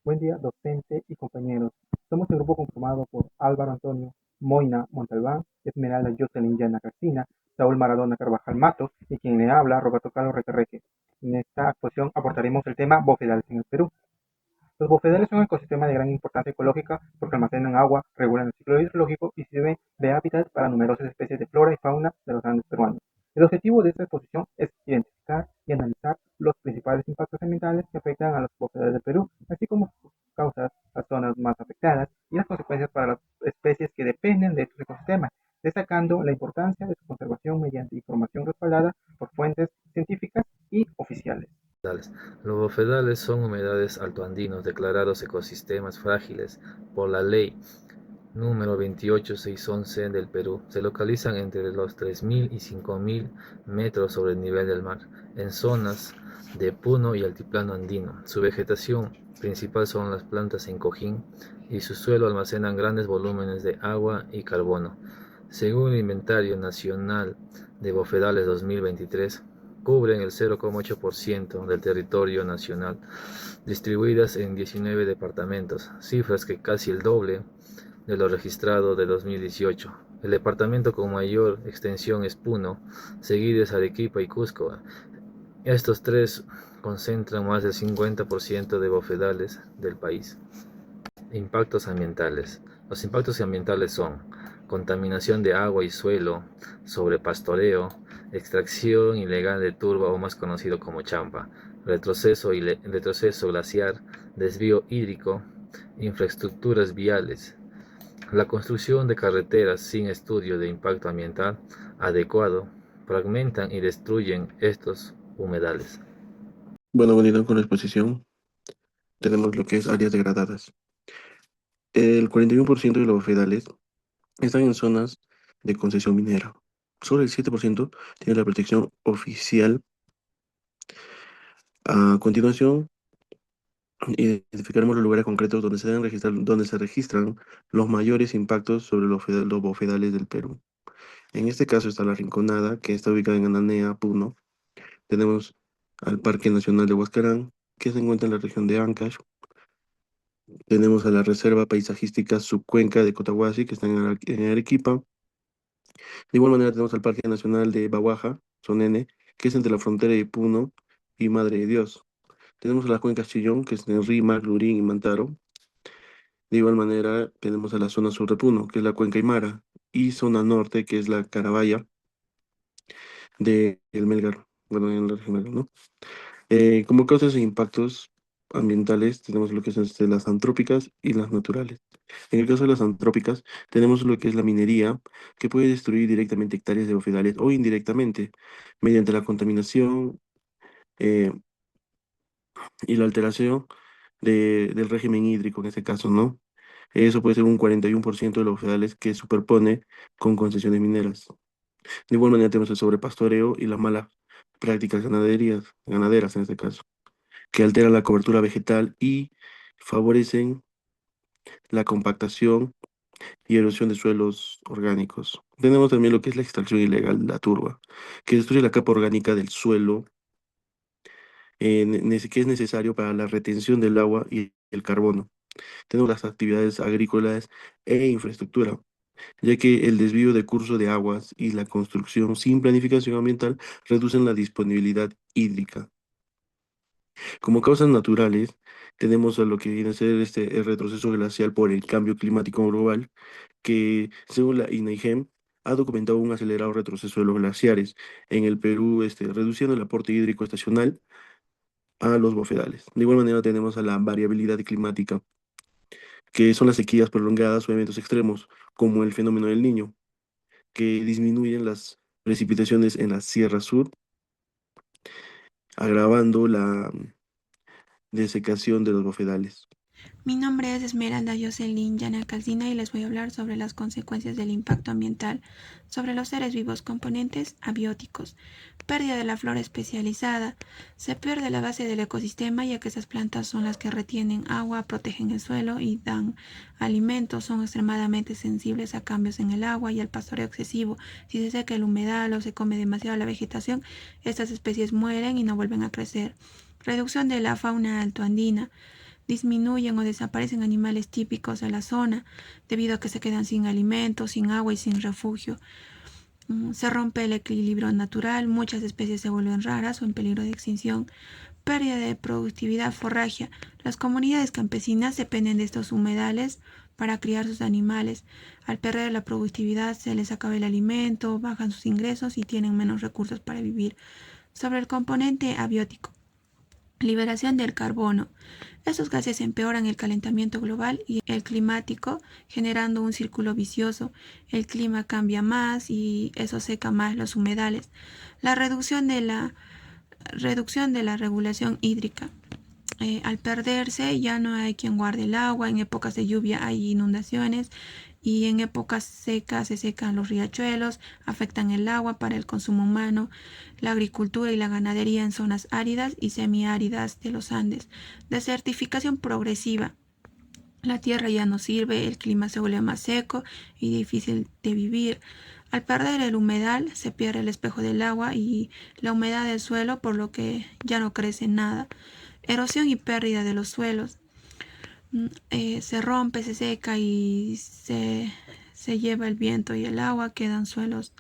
Buen día, docente y compañeros. Somos el grupo conformado por Álvaro Antonio Moina Montalbán, Esmeralda Jocelyn Llana Castina, Saúl Maradona Carvajal Matos y quien le habla, Roberto Carlos Requerreque. En esta exposición abordaremos el tema bofedales en el Perú. Los bofedales son un ecosistema de gran importancia ecológica porque almacenan agua, regulan el ciclo hidrológico y sirven de hábitat para numerosas especies de flora y fauna de los Andes peruanos. El objetivo de esta exposición es identificar y analizar los principales impactos ambientales que afectan a los bofedales del Perú, así como sus causas, las zonas más afectadas y las consecuencias para las especies que dependen de estos ecosistemas, destacando la importancia de su conservación mediante información respaldada por fuentes científicas y oficiales. Los bofedales son humedales altoandinos declarados ecosistemas frágiles por la Ley número 28611 del Perú. Se localizan entre los 3.000 y 5.000 metros sobre el nivel del mar, en zonas de Puno y Altiplano Andino. Su vegetación principal son las plantas en cojín y su suelo almacenan grandes volúmenes de agua y carbono. Según el Inventario Nacional de Bofedales 2023, cubren el 0,8% del territorio nacional, distribuidas en 19 departamentos, cifras que casi el doble de lo registrado de 2018. El departamento con mayor extensión es Puno, seguido es Arequipa y Cusco. Estos tres concentran más del 50% de bofedales del país. Impactos ambientales. Los impactos ambientales son contaminación de agua y suelo, sobrepastoreo, extracción ilegal de turba o más conocido como champa, retroceso glaciar, desvío hídrico, infraestructuras viales, la construcción de carreteras sin estudio de impacto ambiental adecuado fragmentan y destruyen estos humedales. Bueno, continuando con la exposición, tenemos lo que es áreas degradadas. El 41% de los fedales están en zonas de concesión minera. Solo el 7% tiene la protección oficial. A continuación, identificaremos los lugares concretos donde se registran los mayores impactos sobre los bofedales del Perú. En este caso está la Rinconada, que está ubicada en Ananea, Puno. Tenemos al Parque Nacional de Huascarán, que se encuentra en la región de Ancash. Tenemos a la Reserva Paisajística Subcuenca de Cotahuasi, que está en Arequipa. De igual manera tenemos al Parque Nacional de Bahuaja, Sonene, que es entre la frontera de Puno y Madre de Dios. Tenemos a las cuencas Chillón, que es en Rima, Lurín y Mantaro. De igual manera tenemos a la zona sur de Puno, que es la cuenca Aymara, y zona norte, que es la Carabaya de El Melgar, bueno, en la región Melgar, ¿no? Como causas e impactos ambientales tenemos lo que son las antrópicas y las naturales. En el caso de las antrópicas, tenemos lo que es la minería, que puede destruir directamente hectáreas de bofedales o indirectamente, mediante la contaminación eh, y la alteración del régimen hídrico en este caso, ¿no? Eso puede ser un 41% de los bofedales que superpone con concesiones mineras. De igual manera tenemos el sobrepastoreo y las malas prácticas ganaderas en este caso, que alteran la cobertura vegetal y favorecen la compactación y erosión de suelos orgánicos. Tenemos también lo que es la extracción ilegal de la turba, que destruye la capa orgánica del suelo, que es necesario para la retención del agua y el carbono. Tenemos las actividades agrícolas e infraestructura, ya que el desvío de curso de aguas y la construcción sin planificación ambiental reducen la disponibilidad hídrica. Como causas naturales, tenemos a lo que viene a ser el retroceso glacial por el cambio climático global, que según la INAIGEM ha documentado un acelerado retroceso de los glaciares en el Perú, reduciendo el aporte hídrico estacional a los bofedales. De igual manera tenemos a la variabilidad climática, que son las sequías prolongadas o eventos extremos, como el fenómeno del Niño, que disminuyen las precipitaciones en la Sierra Sur, agravando la desecación de los bofedales. Mi nombre es Esmeralda Jocelyn Llana Calcina y les voy a hablar sobre las consecuencias del impacto ambiental sobre los seres vivos componentes abióticos. Pérdida de la flora especializada. Se pierde la base del ecosistema ya que esas plantas son las que retienen agua, protegen el suelo y dan alimentos. Son extremadamente sensibles a cambios en el agua y al pastoreo excesivo. Si se seca el humedal o se come demasiado la vegetación, estas especies mueren y no vuelven a crecer. Reducción de la fauna altoandina. disminuyen o desaparecen animales típicos de la zona debido a que se quedan sin alimento, sin agua y sin refugio. Se rompe el equilibrio natural, muchas especies se vuelven raras o en peligro de extinción. Pérdida de productividad forragia. Las comunidades campesinas dependen de estos humedales para criar sus animales. Al perder la productividad se les acaba el alimento, bajan sus ingresos y tienen menos recursos para vivir. Sobre el componente abiótico. Liberación del carbono. Estos gases empeoran el calentamiento global y el climático, generando un círculo vicioso. El clima cambia más y eso seca más los humedales. La reducción de la regulación hídrica. Al perderse ya no hay quien guarde el agua, en épocas de lluvia hay inundaciones y en épocas secas se secan los riachuelos, afectan el agua para el consumo humano, la agricultura y la ganadería en zonas áridas y semiáridas de los Andes. Desertificación progresiva. La tierra ya no sirve, el clima se vuelve más seco y difícil de vivir. Al perder el humedal se pierde el espejo del agua y la humedad del suelo, por lo que ya no crece nada. Erosión y pérdida de los suelos. Se rompe, se seca y se lleva el viento y el agua, quedan suelos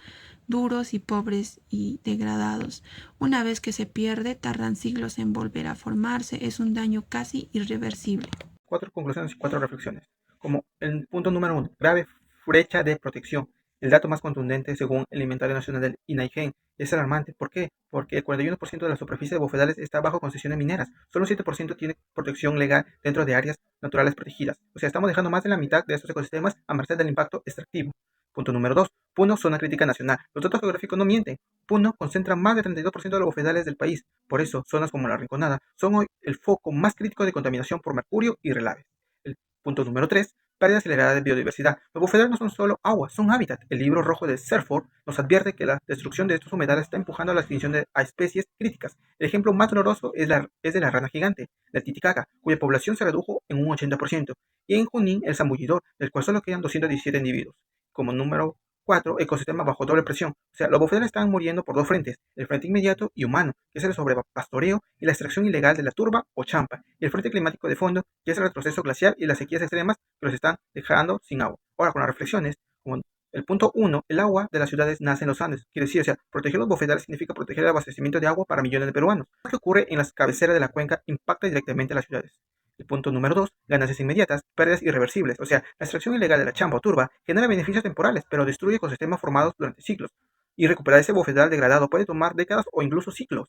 duros y pobres y degradados. Una vez que se pierde, tardan siglos en volver a formarse, es un daño casi irreversible. 4 conclusiones y 4 reflexiones. Como el punto número 1, grave brecha de protección. El dato más contundente según el Inventario Nacional del INAIGEN es alarmante. ¿Por qué? Porque el 41% de la superficie de bofedales está bajo concesiones mineras. Solo un 7% tiene protección legal dentro de áreas naturales protegidas. O sea, estamos dejando más de la mitad de estos ecosistemas a merced del impacto extractivo. Punto número 2. Puno, zona crítica nacional. Los datos geográficos no mienten. Puno concentra más del 32% de los bofedales del país. Por eso, zonas como la Rinconada son hoy el foco más crítico de contaminación por mercurio y relaves. El punto número 3. Pérdida acelerada de biodiversidad. Los bofedales no son solo agua, son hábitat. El libro rojo de Serford nos advierte que la destrucción de estos humedales está empujando a la extinción a especies críticas. El ejemplo más doloroso es de la rana gigante, la Titicaca, cuya población se redujo en un 80%, y en Junín el zambullidor, del cual solo quedan 217 individuos. Como número 4, ecosistema bajo doble presión. O sea, los bofedales están muriendo por dos frentes, el frente inmediato y humano, que es el sobrepastoreo y la extracción ilegal de la turba o champa, y el frente climático de fondo, que es el retroceso glacial y las sequías extremas que los están dejando sin agua. Ahora, con las reflexiones, como el punto 1, el agua de las ciudades nace en los Andes. Quiere decir, o sea, proteger los bofedales significa proteger el abastecimiento de agua para millones de peruanos. Lo que ocurre en las cabeceras de la cuenca impacta directamente a las ciudades. El punto número 2, ganancias inmediatas, pérdidas irreversibles. O sea, la extracción ilegal de la champa o turba genera beneficios temporales, pero destruye ecosistemas formados durante siglos. Y recuperar ese bofedal degradado puede tomar décadas o incluso siglos.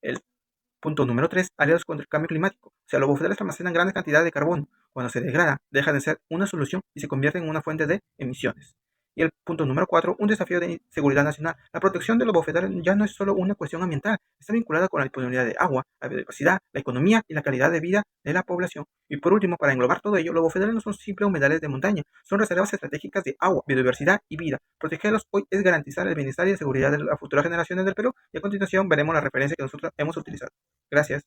El punto número 3, aliados contra el cambio climático. O sea, los bofedales almacenan grandes cantidades de carbono. Cuando se degrada, deja de ser una solución y se convierte en una fuente de emisiones. Y el punto número 4, un desafío de seguridad nacional. La protección de los bofedales ya no es solo una cuestión ambiental, está vinculada con la disponibilidad de agua, la biodiversidad, la economía y la calidad de vida de la población. Y por último, para englobar todo ello, los bofedales no son simples humedales de montaña, son reservas estratégicas de agua, biodiversidad y vida. Protegerlos hoy es garantizar el bienestar y la seguridad de las futuras generaciones del Perú, y a continuación veremos la referencia que nosotros hemos utilizado. Gracias.